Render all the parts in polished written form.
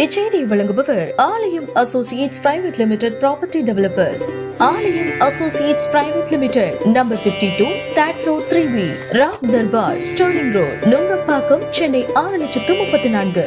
இச்செய்தியை வழங்குபவர் Aalayam associates private limited property developers. Aalayam associates private limited, number 52, third floor, 3B, Ram Darbar, Sterling road, Nungambakkam, Chennai 6,34,000.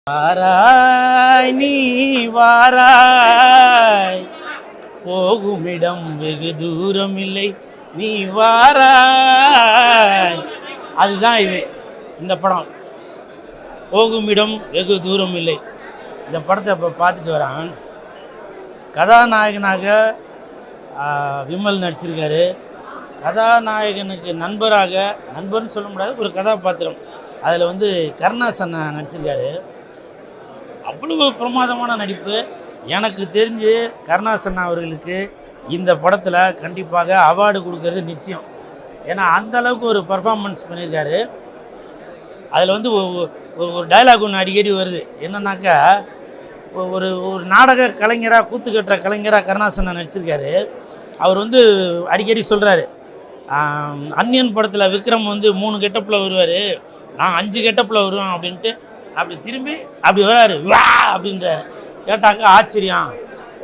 வாராய் நீ வாராய், போகுமிடம் வெகு தூரம் இல்லை, நீ வாராய். அதுதான் இது. இந்த படம் போகுமிடம் வெகு தூரம் இல்லை. இந்த படத்தை இப்போ பார்த்துட்டு வரான். கதாநாயகனாக விமல் நடிச்சிருக்காரு. கதாநாயகனுக்கு நண்பராக, நண்பர்னு சொல்ல முடியாது, ஒரு கதாபாத்திரம் அதில் வந்து கருணாசன் நடிச்சிருக்காரு. அவ்வளவு பிரமாதமான நடிப்பு. எனக்கு தெரிஞ்சு கருணாசன் அவர்களுக்கு இந்த படத்தில் கண்டிப்பாக அவார்டு கொடுக்கறது நிச்சயம். ஏன்னா அந்தளவுக்கு ஒரு பர்ஃபார்மன்ஸ் பண்ணியிருக்காரு. அதில் வந்து ஒரு டைலாக் ஒன்று அடிக்கடி வருது. என்னன்னாக்கா, ஒரு நாடக கலைஞராக, கூத்து கட்டுற கலைஞராக கருணாசன் நடிச்சிருக்காரு. அவர் வந்து அடிக்கடி சொல்கிறாரு, அன்னியன் படத்தில் விக்ரம் வந்து 3 கெட்டப்பில் வருவார், நான் 5 கெட்டப்பில் வருவேன் அப்படின்ட்டு. அப்படி திரும்பி அப்படி வராரு, வா அப்படின்றாரு. கேட்டாக்க ஆச்சரியம்,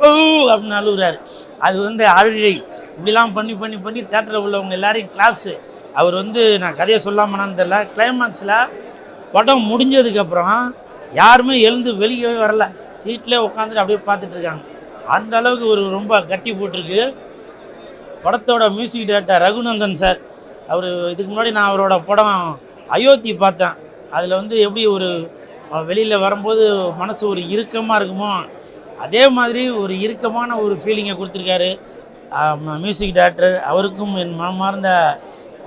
ஓ அப்படின்னு அழுகுறாரு. அது வந்து அழுகை. இப்படிலாம் பண்ணி பண்ணி பண்ணி தேட்டரில் உள்ளவங்க எல்லாரையும் கிளாப்ஸு. அவர் வந்து, நான் கதையை சொல்லாமனான்னு தெரியல, கிளைமேக்ஸில் படம் முடிஞ்சதுக்கப்புறம் யாருமே எழுந்து வெளியே வரல, சீட்லேயே உட்காந்துட்டு அப்படியே பார்த்துட்ருக்காங்க. அந்த அளவுக்கு ஒரு ரொம்ப கட்டி போட்டிருக்கு. படத்தோட மியூசிக் டைரக்டர் ரகுநந்தன் சார். அவர் இதுக்கு முன்னாடி நான் அவரோட படம் அயோத்தி பார்த்தேன். அதில் வந்து எப்படி ஒரு வெளியில் வரும்போது மனசு ஒரு இறுக்கமாக இருக்குமோ, அதே மாதிரி ஒரு இறுக்கமான ஒரு ஃபீலிங்கை கொடுத்துருக்காரு மியூசிக் டைரக்டர். அவருக்கும் என் மனமார்ந்த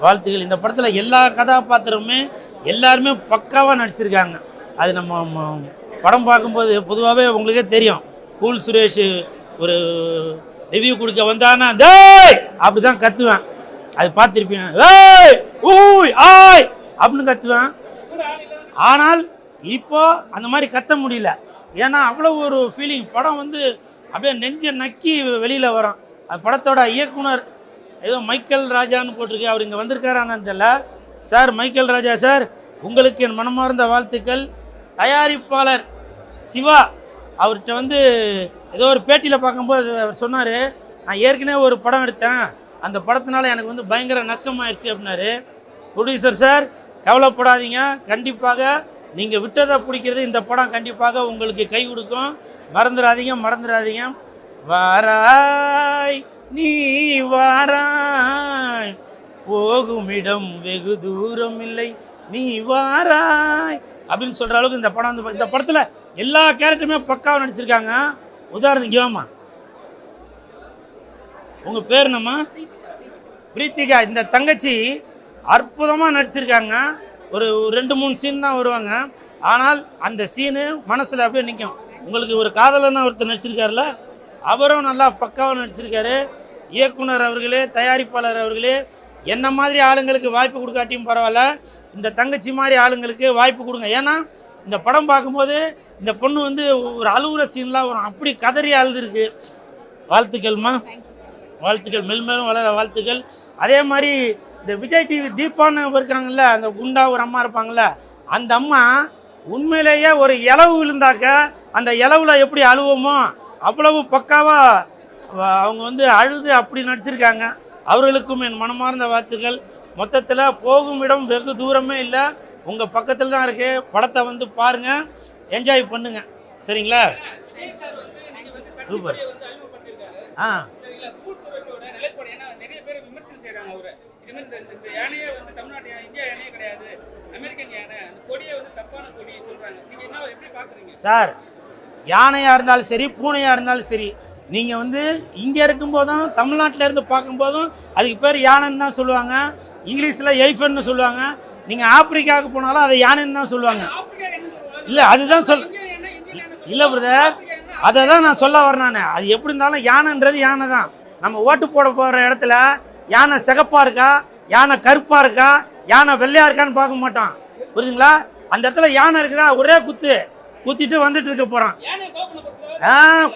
வாழ்த்துக்கள். இந்த படத்தில் எல்லா கதாபாத்திரமுமே எல்லாருமே பக்காவாக நடிச்சிருக்காங்க. அது நம்ம படம் பார்க்கும்போது பொதுவாகவே உங்களுக்கே தெரியும், கூல் சுரேஷ் ஒரு ரிவ்யூ கொடுக்க வந்தானா டேய் அப்படி தான் கத்துவேன். அது பார்த்துருப்பீங்க, ஏய் ஊய் ஆய் அப்படின்னு கத்துவேன். ஆனால் இப்போ அந்த மாதிரி கத்த முடியல. ஏன்னா அவ்வளோ ஒரு ஃபீலிங். படம் வந்து அப்படியே நெஞ்சை நக்கி வெளியில் வரும். அது படத்தோட இயக்குனர் ஏதோ மைக்கேல் ராஜான்னு போட்டிருக்கு. அவர் இங்கே வந்திருக்காரான்னு தெரியல. சார் மைக்கேல் ராஜா சார், உங்களுக்கு என் மனமார்ந்த வாழ்த்துக்கள். தயாரிப்பாளர் சிவா அவர்கிட்ட வந்து ஏதோ ஒரு பேட்டியில் பார்க்கும்போது அவர் சொன்னார், நான் ஏற்கனவே ஒரு படம் எடுத்தேன், அந்த படத்தினால எனக்கு வந்து பயங்கர நஷ்டமாயிடுச்சு அப்படின்னாரு. ப்ரொடியூசர் சார் கவலைப்படாதீங்க, கண்டிப்பாக நீங்கள் விட்டதை பிடிக்கிறது இந்த படம் கண்டிப்பாக உங்களுக்கு கை கொடுக்கும், மறந்துடாதீங்க. வாராய் நீ வாராய், போகுமிடம் வெகு தூரம் இல்லை, நீ வாராய் அப்படின்னு சொல்கிற அளவுக்கு இந்த படம் வந்து, இந்த படத்தில் எல்லா கேரக்டருமே பக்காவாக நடிச்சிருக்காங்க. உதாரணத்துக்கு வாமா, உங்கள் பேர் என்னம்மா? பிரீத்திகா. இந்த தங்கச்சி அற்புதமாக நடிச்சிருக்காங்க. ஒரு 2-3 சீன் தான் வருவாங்க, ஆனால் அந்த சீனு மனசில் அப்படியே நிற்கும். உங்களுக்கு ஒரு காதலன்னா ஒருத்தர் நடிச்சிருக்காருல, அவரும் நல்லா பக்காவாக நடிச்சிருக்காரு. இயக்குனர் அவர்களே, தயாரிப்பாளர் அவர்களே, என்ன மாதிரி ஆளுங்களுக்கு வாய்ப்பு கொடுக்காட்டியும் பரவாயில்ல, இந்த தங்கச்சி மாதிரி ஆளுங்களுக்கு வாய்ப்பு கொடுங்க. ஏன்னா இந்த படம் பார்க்கும்போது இந்த பொண்ணு வந்து ஒரு அழுகுற சீன்லாம் வரும், அப்படி கதறி அழுதுருக்கு. வாழ்த்துக்கள்மா, வாழ்த்துக்கள், மெல்மேலும் வளர வாழ்த்துக்கள். அதே மாதிரி இந்த விஜய் டிவி தீபான்னு இருக்காங்கல்ல, அந்த குண்டா ஒரு அம்மா இருப்பாங்கள்ல, அந்த அம்மா உண்மையிலேயே ஒரு இலவு விழுந்தாக்க அந்த இலவுல எப்படி அழுவோமோ அவ்வளவு பக்காவாக அவங்க வந்து அழுது அப்படி நடிச்சிருக்காங்க. அவர்களுக்கும் என் மனமார்ந்த வாழ்த்துக்கள். மொத்தத்தில் போகும் இடம் வெகு தூரமே இல்லை, உங்கள் பக்கத்தில் தான் இருக்குது. படத்தை வந்து பாருங்கள், என்ஜாய் பண்ணுங்க. சரிங்களா? சூப்பர். சார், யானையாக இருந்தாலும் சரி, பூனையாக இருந்தாலும் சரி, நீங்கள் வந்து இங்கே இருக்கும்போதும் தமிழ்நாட்டில் இருந்து பார்க்கும்போதும் அதுக்கு பேர் யானைன்னு தான் சொல்லுவாங்க. இங்கிலீஷில் எலிஃபென்ட்னு சொல்லுவாங்க. நீங்கள் ஆப்பிரிக்காவுக்கு போனாலும் அதை யானைன்னு தான் சொல்லுவாங்க. இல்லை, அதுதான் இல்லை பிரதர், அதை தான் நான் சொல்ல வரேன். நான் அது எப்படி இருந்தாலும் யானைன்றது யானை தான். நம்ம ஓட்டு போட போகிற இடத்துல யானை சிகப்பாக இருக்கா, யானை கருப்பாக இருக்கா, யானை வெள்ளையாக இருக்கான்னு பார்க்க மாட்டான். புரியுதுங்களா? அந்த இடத்துல யானை இருக்குதா, ஒரே குத்திட்டு வந்துட்டு இருக்க போகிறான்.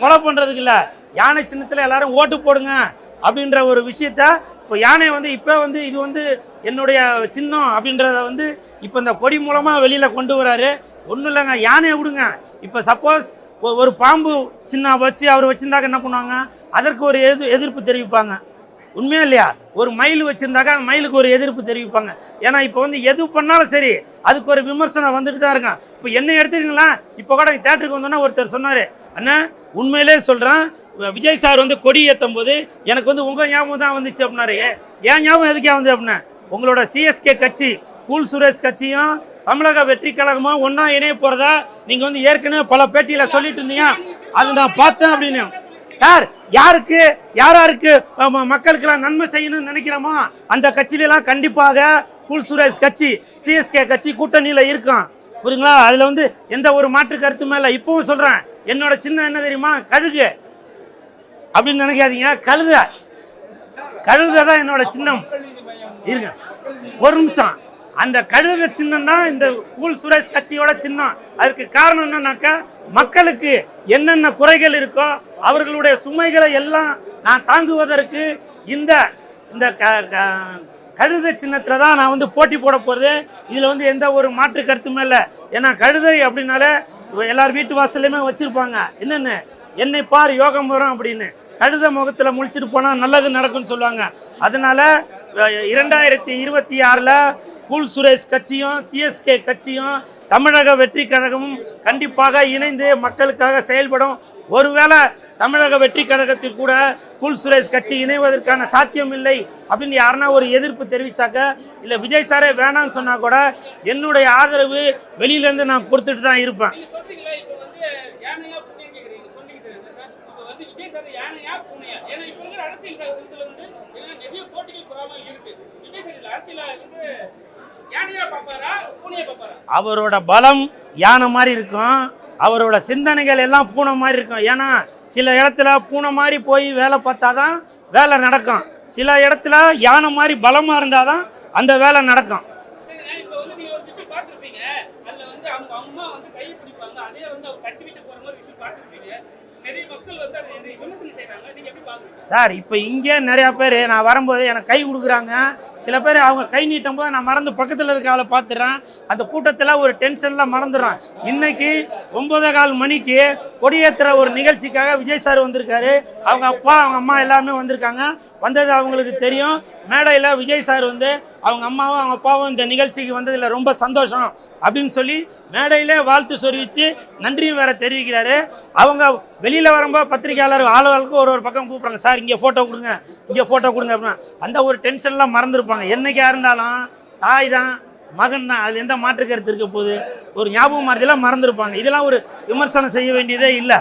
கொலை பண்ணுறதுக்கு இல்லை, யானை சின்னத்தில் எல்லாரும் ஓட்டு போடுங்க அப்படின்ற ஒரு விஷயத்த இப்போ யானை வந்து இப்போ வந்து இது வந்து என்னுடைய சின்னம் அப்படின்றத வந்து இப்போ இந்த கொடி மூலமாக வெளியில் கொண்டு வராரு. ஒன்றும் இல்லைங்க, யானையை விடுங்க. இப்போ சப்போஸ் ஒரு பாம்பு சின்ன வச்சு அவர் வச்சுருந்தாக்க என்ன பண்ணுவாங்க, அதற்கு ஒரு எதிர்ப்பு தெரிவிப்பாங்க. உண்மையா இல்லையா? ஒரு மயில் வச்சுருந்தாக்கா அந்த மயிலுக்கு ஒரு எதிர்ப்பு தெரிவிப்பாங்க. ஏன்னா இப்போ வந்து எது பண்ணாலும் சரி அதுக்கு ஒரு விமர்சனம் வந்துட்டு தான் இருக்கான். இப்போ என்ன எடுத்துக்கங்களேன், இப்போ கூட தேட்டருக்கு வந்தோன்னா ஒருத்தர் சொன்னார், அண்ணா உண்மையிலே சொல்கிறேன், விஜய் சார் வந்து கொடி ஏற்றும் போது எனக்கு வந்து உங்கள் ஞாபகம் தான் வந்துச்சு அப்படின்னாரு. ஏன் ஞாபகம் எதுக்கே வந்து அப்படின்னா, உங்களோட சிஎஸ்கே கட்சி கூல் சுரேஷ் கட்சியும் தமிழக வெற்றி கழகமாக ஒன்றா இணைய போகிறதா நீங்கள் வந்து ஏற்கனவே பல பேட்டியில் சொல்லிட்டு இருந்தீங்க. அது நான் பார்த்தேன் அப்படின்னு. சார் யாருக்கு யாராருக்கு மக்களுக்கெல்லாம் நன்மை செய்யணும்னு நினைக்கிறோமோ அந்த கட்சியிலலாம் கண்டிப்பாக கூல் சுரேஷ் கட்சி சிஎஸ்கே கட்சி கூட்டணியில் இருக்கும். புரியுங்களா? அதில் வந்து எந்த ஒரு மாற்று கருத்துமே இல்லை. இப்பவும் சொல்கிறேன், என்னோட சின்னம் என்ன தெரியுமா? கழுகு அப்படின்னு நினைக்காதீங்க. கழுகு தான் என்னோட சின்னம். இருங்க ஒரு நிமிஷம். அந்த கழுகு சின்னம் தான் இந்த கூல் சுரேஷ் கட்சியோட சின்னம். அதுக்கு காரணம் என்னன்னாக்கா, மக்களுக்கு என்னென்ன குறைகள் இருக்கோ அவர்களுடைய சுமைகளை எல்லாம் நான் தாங்குவதற்கு இந்த இந்த கழுதை சின்னத்தில் தான் நான் வந்து போட்டி போட போகிறது. இதில் வந்து எந்த ஒரு மாற்று கருத்துமே இல்லை. ஏன்னா கழுதை அப்படின்னாலே எல்லார் வீட்டு வாசல்லையுமே வச்சுருப்பாங்க, என்னென்னு என்னை பார் யோகம் வரும் அப்படின்னு. கழுத முகத்தில் முழிச்சிட்டு போனால் நல்லது நடக்கும்னு சொல்லுவாங்க. அதனால் 2026 கூல் சுரேஷ் கட்சியும் சிஎஸ்கே கட்சியும் தமிழக வெற்றி கழகமும் கண்டிப்பாக இணைந்து மக்களுக்காக செயல்படும். ஒருவேளை தமிழக வெற்றி கழகத்தில் கூட கூல் சுரேஷ் கட்சி இணைவதற்கான சாத்தியம் இல்லை அப்படின்னு யாருன்னா ஒரு எதிர்ப்பு தெரிவித்தாக்க, இல்லை விஜய் சாரே வேணான்னு சொன்னால் கூட என்னுடைய ஆதரவு வெளியிலேருந்து நான் கொடுத்துட்டு தான் இருப்பேன். அவரோட பலம் யானை மாதிரி இருக்கும், அவரோட சிந்தனைகள் எல்லாம் பூனை மாதிரி இருக்கும். ஏன்னா சில இடத்துல பூனை மாதிரி போய் வேலை பார்த்தாதான் வேலை நடக்கும், சில இடத்துல யானை மாதிரி பலமா இருந்தாதான் அந்த வேலை நடக்கும். சார் இப்போ இங்கே நிறையா பேர் நான் வரும்போது எனக்கு கை கொடுக்குறாங்க. சில பேர் அவங்க கை நீட்டும் போது நான் மறந்து பக்கத்தில் இருக்க அவளை பார்த்துடுறேன். அந்த கூட்டத்தில் ஒரு டென்ஷனில் மறந்துடுறான். இன்னைக்கு 9:15 மணிக்கு கொடியேற்றுற ஒரு நிகழ்ச்சிக்காக விஜய் சார் வந்திருக்காரு. அவங்க அப்பா அவங்க அம்மா எல்லாமே வந்திருக்காங்க. வந்தது அவங்களுக்கு தெரியும். மேடையில் விஜய் சார் வந்து அவங்க அம்மாவும் அவங்க அப்பாவும் இந்த நிகழ்ச்சிக்கு வந்ததில் ரொம்ப சந்தோஷம் அப்படின்னு சொல்லி மேடையிலே வாழ்த்து சொல்லிச்சு நன்றியும் வேற தெரிவிக்கிறாரு. அவங்க வெளியில் வரும்போது பத்திரிகையாளர் ஆளுகளுக்கு ஒரு பக்கம் கூப்பிட்றாங்க, சார் இங்கே ஃபோட்டோ கொடுங்க, இங்கே ஃபோட்டோ கொடுங்க அப்படின்னா அந்த ஒரு டென்ஷன்லாம் மறந்துருப்பாங்க. என்னைக்கா இருந்தாலும் தாய் தான் மகன் தான், அதில் எந்த மாற்று கருத்து இருக்க போகுது, ஒரு ஞாபகம் மாதிரிலாம் மறந்துருப்பாங்க. இதெல்லாம் ஒரு விமர்சனம் செய்ய வேண்டியதே இல்லை.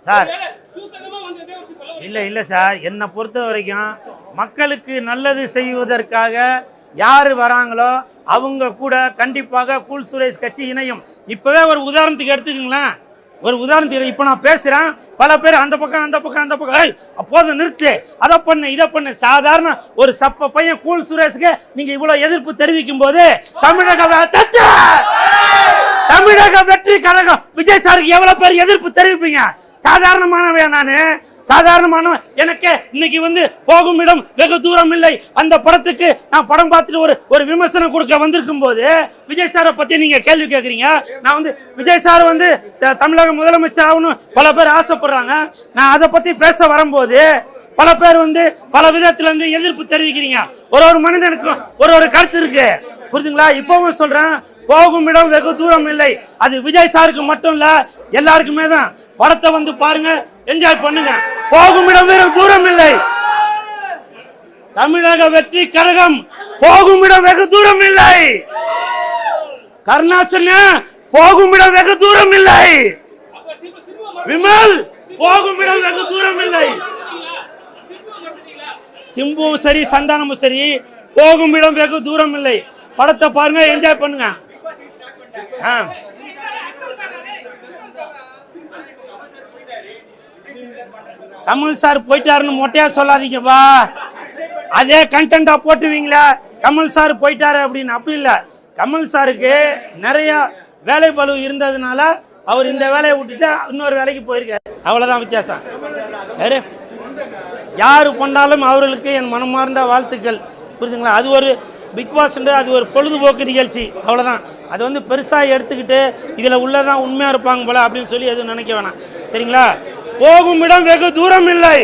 சார் இல்லை சார், என்னை பொறுத்த வரைக்கும் மக்களுக்கு நல்லது செய்வதற்காக யார் வராங்களோ அவங்க கூட கண்டிப்பாக கூல் சுரேஷ் கட்சி இணையும். இப்போவே ஒரு உதாரணத்துக்கு எடுத்துக்கங்களேன். ஒரு உதாரணத்துக்கு இப்போ நான் பேசுகிறேன், பல பேர் அந்த பக்கம் அப்போது நிறுத்து, அதை பண்ணு இதை பண்ணு. சாதாரண ஒரு சப்ப பையன் கூல் சுரேஷுக்கு நீங்கள் இவ்வளோ எதிர்ப்பு தெரிவிக்கும் போது தமிழக வெற்றி கழகம் விஜய் சாருக்கு எவ்வளோ பேர் எதிர்ப்பு தெரிவிப்பீங்க? சாதாரணமானவன் நான், சாதாரணமானவன். எனக்கு இன்னைக்கு வந்து போகும் இடம் வெகு தூரம் இல்லை அந்த படத்துக்கு நான் படம் பார்த்துட்டு ஒரு விமர்சனம் கொடுக்க வந்திருக்கும் போது விஜய் சாரை பத்தி நீங்க கேள்வி கேட்குறீங்க. நான் வந்து விஜய் சார் வந்து தமிழக முதலமைச்சர் ஆகணும் பல பேர் ஆசைப்படுறாங்க. நான் அதை பத்தி பேச வரும்போது பல பேர் வந்து பல விதத்துல இருந்து எதிர்ப்பு தெரிவிக்கிறீங்க. ஒரு மனிதனுக்கும் ஒரு கருத்து இருக்கு, புரியுதுங்களா? இப்பவும் சொல்றேன், போகும் இடம் வெகு தூரம் இல்லை. அது விஜய் சாருக்கு மட்டும் இல்ல, எல்லாருக்குமே தான். படத்தை வந்து பாருங்க, என்ஜாய் பண்ணுங்க. போகும் இடம் வெகு தூரம் இல்லை. தமிழக வெற்றி கழகம் போகும் இடம் வெகு தூரம் இல்லை. கருணாசன் போகும் இடம் வெகு தூரம் இல்லை. விமல் போகும் இடம் வெகு தூரம் இல்லை. சிம்புவும் சரி சந்தானமும் சரி போகும் இடம் வெகு தூரம் இல்லை. படத்தை பாருங்க, என்ஜாய் பண்ணுங்க. கமல் சார் போயிட்டாருன்னு மொட்டையா சொல்லாதீங்கப்பா. அதே கண்டென்ட்டா போட்டுவீங்களா கமல் சார் போயிட்டாரு அப்படின்னு? அப்படி இல்லை. கமல் சாருக்கு நிறையா வேலை பளு இருந்ததுனால அவர் இந்த வேலையை விட்டுட்டு இன்னொரு வேலைக்கு போயிருக்காரு. அவ்வளோதான் வித்தியாசம். வேறு யார் கொண்டாலும் அவர்களுக்கு என் மனமார்ந்த வாழ்த்துக்கள். புரியுதுங்களா? அது ஒரு பிக் பாஸ்ண்டு, அது ஒரு பொழுதுபோக்கு நிகழ்ச்சி, அவ்வளோதான். அது வந்து பெருசாக எடுத்துக்கிட்டு இதில் உள்ளதான் உண்மையாக இருப்பாங்க போல அப்படின்னு சொல்லி எதுவும் நினைக்க வேணாம். சரிங்களா? போகும் இடம் வெகு தூரம் இல்லை.